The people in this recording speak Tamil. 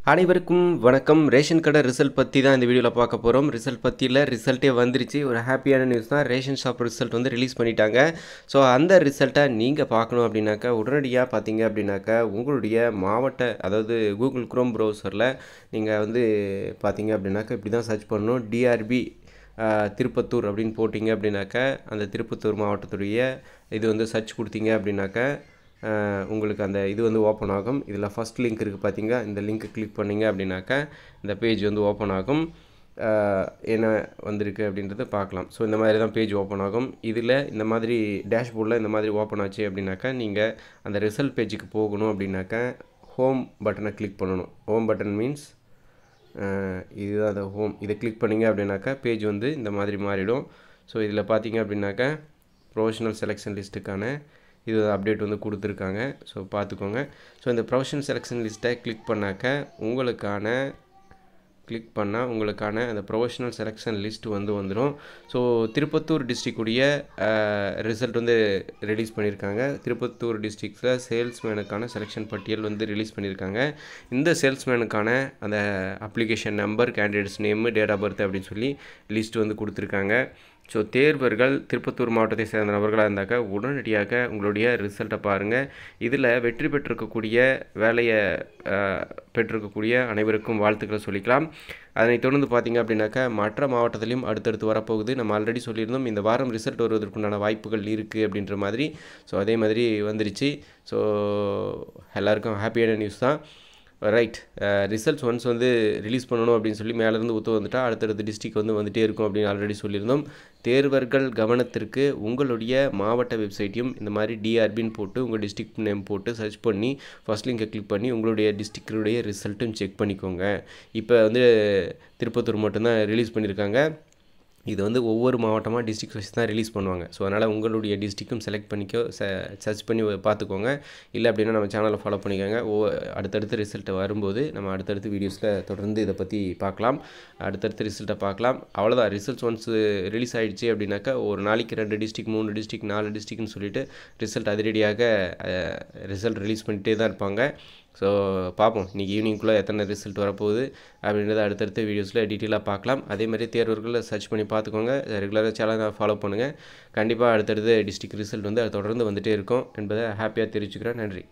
அனைவருக்கும் வணக்கம். ரேஷன் கடை ரிசல்ட் பற்றி தான் இந்த வீடியோவில் பார்க்க போகிறோம். ரிசல்ட் பற்றியில் ரிசல்ட்டே வந்துருச்சு. ஒரு ஹாப்பியான நியூஸ் தான். ரேஷன் ஷாப் ரிசல்ட் வந்து ரிலீஸ் பண்ணிட்டாங்க. ஸோ அந்த ரிசல்ட்டை நீங்கள் பார்க்கணும் அப்படின்னாக்கா உடனடியாக பார்த்தீங்க அப்படின்னாக்கா உங்களுடைய மாவட்ட அதாவது கூகுள் குரோம் ப்ரௌசரில் நீங்கள் வந்து பார்த்தீங்க அப்படின்னாக்கா இப்படி தான் சர்ச் பண்ணணும். டிஆர்பி திருப்பத்தூர் அப்படின்னு போட்டிங்க அப்படின்னாக்கா அந்த திருப்பத்தூர் மாவட்டத்துடைய இது வந்து சர்ச் கொடுத்தீங்க அப்படின்னாக்கா உங்களுக்கு அந்த இது வந்து ஓப்பன் ஆகும். இதில் ஃபஸ்ட் லிங்க் இருக்குது பார்த்தீங்க. இந்த லிங்க்கு கிளிக் பண்ணிங்க அப்படின்னாக்கா இந்த பேஜ் வந்து ஓப்பன் ஆகும். என்ன வந்திருக்கு அப்படின்றத பார்க்கலாம். ஸோ இந்த மாதிரி தான் பேஜ் ஓப்பன் ஆகும். இதில் இந்த மாதிரி டேஷ்போர்டில் இந்த மாதிரி ஓப்பன் ஆச்சு அப்படின்னாக்கா நீங்கள் அந்த ரிசல்ட் பேஜுக்கு போகணும் அப்படின்னாக்கா ஹோம் பட்டனை கிளிக் பண்ணணும். ஹோம் பட்டன் மீன்ஸ் இதுதான் அந்த ஹோம். இதை கிளிக் பண்ணிங்க அப்படின்னாக்கா பேஜ் வந்து இந்த மாதிரி மாறிடும். ஸோ இதில் பார்த்தீங்க அப்படின்னாக்கா ப்ரொஃபஷனல் செலெக்ஷன் லிஸ்ட்டுக்கான இது அப்டேட் வந்து கொடுத்துருக்காங்க. ஸோ பார்த்துக்கோங்க. ஸோ இந்த ப்ரொஃபஷனல் செலெக்ஷன் லிஸ்ட்டை கிளிக் பண்ணால் உங்களுக்கான அந்த ப்ரொஃபஷனல் செலெக்ஷன் லிஸ்ட் வந்து வந்துடும். ஸோ திருப்பத்தூர் டிஸ்ட்ரிக்டுடைய ரிசல்ட் வந்து ரிலீஸ் பண்ணியிருக்காங்க. திருப்பத்தூர் டிஸ்ட்ரிக்டில் சேல்ஸ்மேனுக்கான செலெக்ஷன் பட்டியல் வந்து ரிலீஸ் பண்ணியிருக்காங்க. இந்த சேல்ஸ்மேனுக்கான அந்த application number, candidates name, date of birth அப்படின்னு சொல்லி லிஸ்ட் வந்து கொடுத்துருக்காங்க. ஸோ தேர்வர்கள் திருப்பத்தூர் மாவட்டத்தை சேர்ந்த நபர்களாக இருந்தாக்கா உடனடியாக உங்களுடைய ரிசல்ட்டை பாருங்கள். இதில் வெற்றி பெற்றிருக்கக்கூடிய வேலையை பெற்றிருக்கக்கூடிய அனைவருக்கும் வாழ்த்துக்களை சொல்லிக்கலாம். அதனைத் தொடர்ந்து பார்த்திங்க அப்படின்னாக்கா மற்ற மாவட்டத்திலையும் அடுத்தடுத்து வரப்போகுது. நம்ம ஆல்ரெடி சொல்லியிருந்தோம் இந்த வாரம் ரிசல்ட் வருவதற்குண்டான வாய்ப்புகள் இருக்குது அப்படின்ற மாதிரி. ஸோ அதே மாதிரி வந்துருச்சு. ஸோ எல்லாருக்கும் ஹாப்பியான நியூஸ் தான். ரைட். ரிசல்ட்ஸ் ஒன்ஸ் வந்து ரிலீஸ் பண்ணணும் அப்படின்னு சொல்லி மேலேருந்து வந்துட்டால் அடுத்தடுத்த டிஸ்ட்ரிக் வந்து வந்துகிட்டே இருக்கும் அப்படின்னு ஆல்ரெடி சொல்லியிருந்தோம். தேர்வர்கள் கவனத்திற்கு உங்களுடைய மாவட்ட வெப்சைட்டையும் இந்த மாதிரி டிஆர்பின்னு போட்டு உங்கள் டிஸ்ட்ரிக்ட் நேம் போட்டு சர்ச் பண்ணி ஃபஸ்ட் லிங்கை கிளிக் பண்ணி உங்களுடைய டிஸ்ட்ரிக்டுடைய ரிசல்ட்டும் செக் பண்ணிக்கோங்க. இப்போ வந்து திருப்பத்தூர் மட்டும்தான் ரிலீஸ் பண்ணியிருக்காங்க. இது வந்து ஒவ்வொரு மாவட்டமாக டிஸ்ட்ரிக்ட் வைஸ் தான் ரிலீஸ் பண்ணுவாங்க. ஸோ அதனால் உங்களுடைய டிஸ்ட்ரிக்கும் செலக்ட் பண்ணிக்கோ, சர்ச் பண்ணி பார்த்துக்கோங்க. இல்லை அப்படின்னா நம்ம சேனலை ஃபாலோ பண்ணிக்கோங்க. அடுத்தடுத்த ரிசல்ட்டை வரும்போது நம்ம அடுத்தடுத்த வீடியோஸில் தொடர்ந்து இதை பற்றி பார்க்கலாம். அடுத்தடுத்த ரிசல்ட்டை பார்க்கலாம். அவ்வளோதான். ரிசல்ட்ஸ் ஒன்ஸ் ரிலீஸ் ஆகிடுச்சு அப்படின்னாக்கா ஒரு நாளைக்கு 2 டிஸ்ட்ரிக் 3 டிஸ்ட்ரிக் 4 டிஸ்ட்ரிக்ட்னு சொல்லிட்டு ரிசல்ட் அதிரடியாக ரிசல்ட் ரிலீஸ் பண்ணிகிட்டே தான் இருப்பாங்க. ஸோ பார்ப்போம் இன்றைக்கி ஈவினிங்குள்ளே எத்தனை ரிசல்ட் வரப்போகுது அப்படின்றத அடுத்தடுத்த வீடியோஸில் டீட்டெயிலாக பார்க்கலாம். அதேமாதிரி தேர்வர்களை சர்ச் பண்ணி பார்த்துக்கோங்க. ரெகுலராக சேனலை ஃபாலோ பண்ணுங்கள். கண்டிப்பாக அடுத்தடுத்த டிஸ்ட்ரிக்ட் ரிசல்ட் வந்து அது தொடர்ந்து வந்துகிட்டே இருக்கும் என்பதை ஹாப்பியாக தெரிவிச்சுக்கிறேன். நன்றி.